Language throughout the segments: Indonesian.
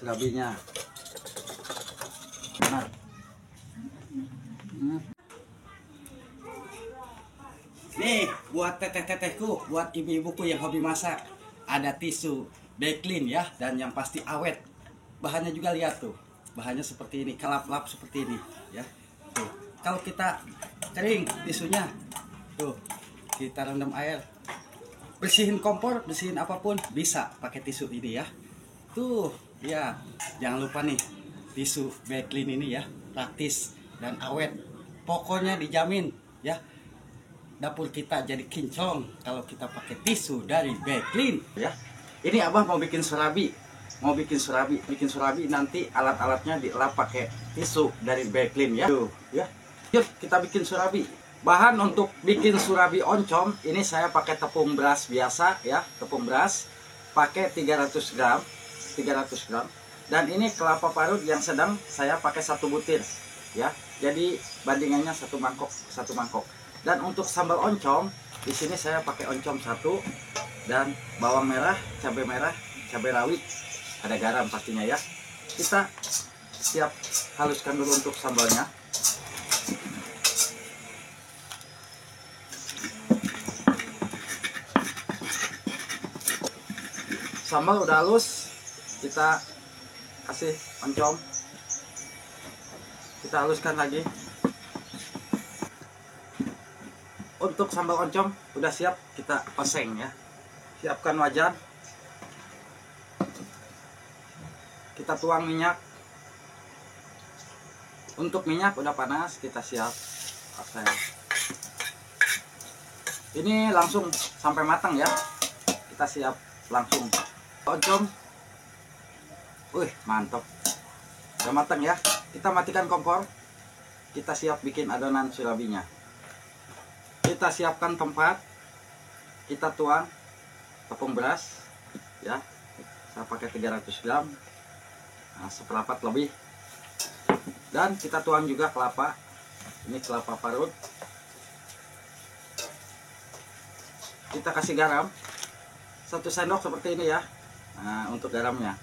surabinya. Nah. Nih buat teteh-tetehku, buat ibu-ibuku yang hobi masak, ada tisu Baclean ya, dan yang pasti awet. Bahannya juga lihat tuh, bahannya seperti ini, kelap-lap seperti ini ya. Tuh, kalau kita kering tisunya, tuh kita rendam air, bersihin kompor, bersihin apapun bisa pakai tisu ini ya. Tuh ya, jangan lupa nih tisu Baclean ini ya, praktis dan awet. Pokoknya dijamin ya, dapur kita jadi kinclong kalau kita pakai tisu dari Baclean ya. Ini abah mau bikin surabi, bikin surabi nanti alat-alatnya dielap pakai tisu dari Baclean ya. Tuh ya. Yuk kita bikin surabi. Bahan untuk bikin surabi oncom ini saya pakai tepung beras biasa ya, tepung beras pakai 300 gram. Dan ini kelapa parut yang sedang saya pakai 1 butir ya. Jadi bandingannya 1 mangkok. Dan untuk sambal oncom di sini saya pakai oncom 1 dan bawang merah, cabai rawit, ada garam pastinya ya. Kita siap haluskan dulu untuk sambalnya. Sambal udah halus, kita kasih oncom, kita haluskan lagi. Untuk sambal oncom udah siap, kita oseng ya. Siapkan wajan, kita tuang minyak. Untuk minyak udah panas, kita siap oseng. Ini langsung sampai matang ya, kita siap langsung oncom. Wih mantap, udah matang ya. Kita matikan kompor, kita siap bikin adonan surabinya. Kita siapkan tempat, kita tuang tepung beras ya, saya pakai 300 gram, nah, seperempat lebih. Dan kita tuang juga kelapa, ini kelapa parut. Kita kasih garam 1 sendok seperti ini ya. Nah, untuk garamnya.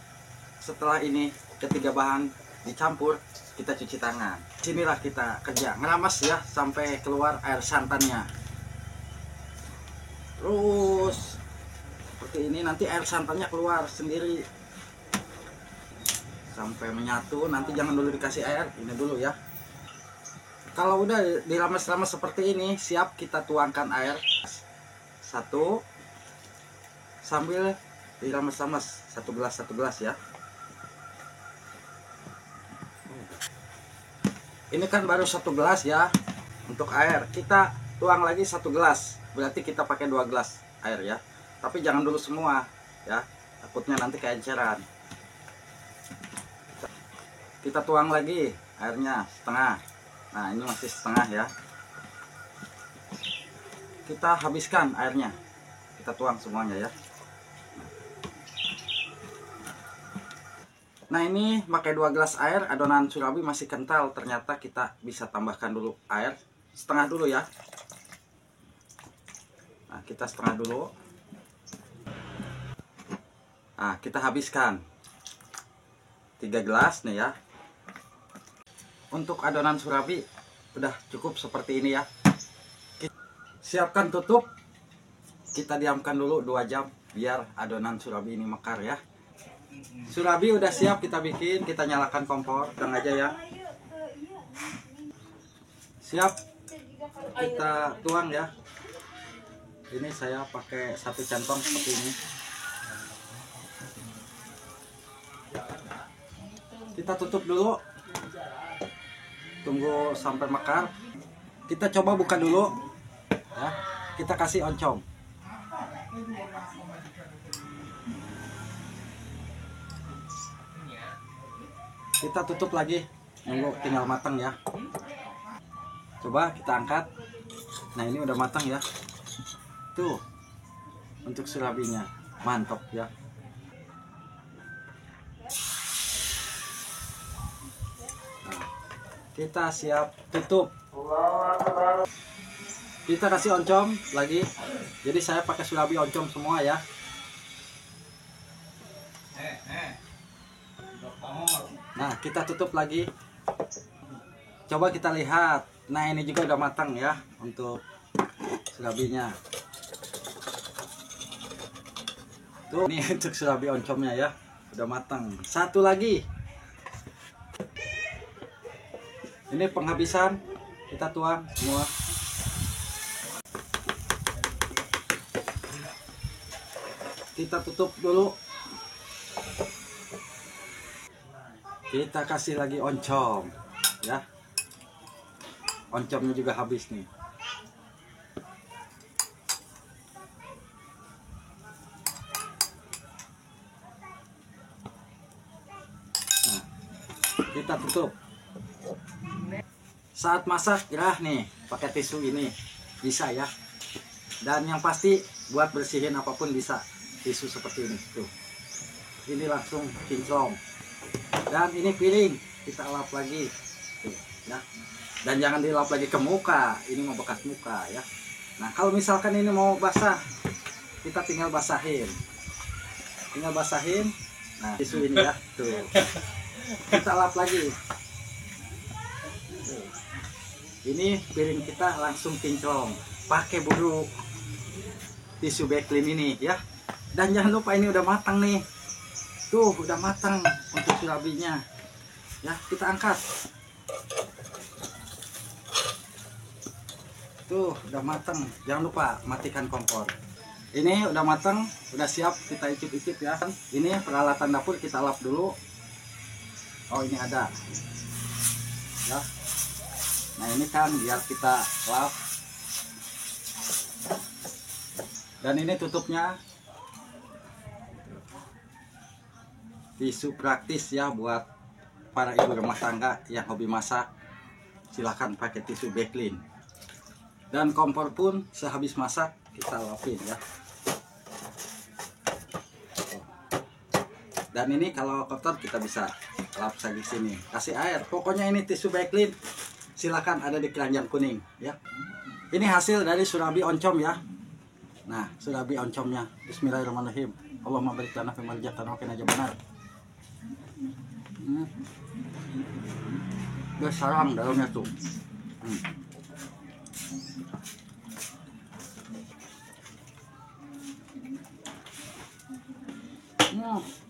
Setelah ini ketiga bahan dicampur, kita cuci tangan. Sinilah kita kerja, ngeramas ya sampai keluar air santannya. Terus seperti ini, nanti air santannya keluar sendiri sampai menyatu. Nanti jangan dulu dikasih air, ini dulu ya. Kalau udah diramas-ramas seperti ini, siap kita tuangkan air 1 sambil diramas-ramas 1 gelas ya. Ini kan baru 1 gelas ya untuk air, kita tuang lagi 1 gelas, berarti kita pakai 2 gelas air ya. Tapi jangan dulu semua ya, takutnya nanti keenceran. Kita tuang lagi airnya setengah. Nah ini masih setengah ya. Kita habiskan airnya, kita tuang semuanya ya. Nah ini pakai 2 gelas air, adonan surabi masih kental. Ternyata kita bisa tambahkan dulu air setengah dulu ya. Nah kita setengah dulu. Nah kita habiskan 3 gelas nih ya. Untuk adonan surabi udah cukup seperti ini ya. Siapkan tutup, kita diamkan dulu 2 jam biar adonan surabi ini mekar ya. Surabi udah siap kita bikin, kita nyalakan kompor, dang aja ya. Siap, kita tuang ya. Ini saya pakai 1 centong seperti ini. Kita tutup dulu, tunggu sampai mekar. Kita coba buka dulu ya. Kita kasih oncom. Kita tutup lagi, nunggu tinggal matang ya. Coba kita angkat. Nah ini udah matang ya. Tuh untuk surabinya mantap ya. Nah, kita siap tutup. Kita kasih oncom lagi. Jadi saya pakai surabi oncom semua ya. Nah, kita tutup lagi. Coba kita lihat. Nah, ini juga udah matang ya untuk surabinya. Tuh, ini untuk surabi oncomnya ya, udah matang. Satu lagi. Ini penghabisan, kita tuang semua. Kita tutup dulu. Kita kasih lagi oncom ya. Oncomnya juga habis nih. Nah, kita tutup. Saat masak ya nih, pakai tisu ini bisa ya. Dan yang pasti buat bersihin apapun bisa. Tisu seperti ini tuh. Ini langsung kinclong. Dan ini piring kita lap lagi tuh, ya. Dan jangan dilap lagi ke muka, ini mau bekas muka ya. Nah, kalau misalkan ini mau basah, kita tinggal basahin. Nah, tisu ini ya tuh. Kita lap lagi tuh. Ini piring kita langsung kinclong pakai buru tisu Beclean ini ya. Dan jangan lupa ini udah matang nih. Tuh, udah matang untuk surabinya. Ya, kita angkat. Tuh, udah matang. Jangan lupa matikan kompor. Ini udah matang, udah siap kita icip-icip ya. Ini peralatan dapur kita lap dulu. Oh, ini ada. Ya. Nah, ini kan biar kita lap. Dan ini tutupnya. Tisu praktis ya buat para ibu rumah tangga yang hobi masak. Silahkan pakai tisu Beclean. Dan kompor pun sehabis masak kita lapin ya. Dan ini kalau kotor kita bisa lap lagi sini. Kasih air. Pokoknya ini tisu Beclean. Silahkan ada di keranjang kuning ya. Ini hasil dari surabi oncom ya. Nah, surabi oncomnya. Bismillahirrahmanirrahim. Allahumma barik lana fi ma razaqtana wa qina adzabannar. Dia sarang dalamnya tuh.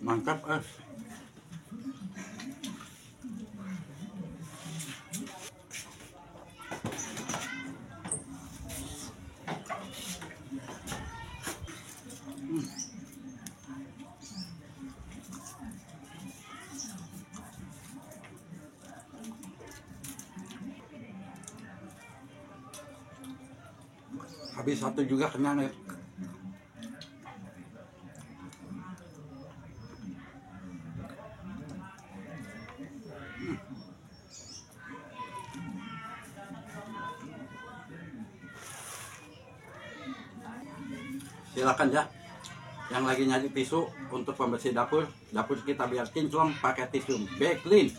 Mantap Habis satu juga kenyang ya. Silakan ya yang lagi nyari tisu untuk pembersih dapur kita biar kinclong pakai tisu Beclean.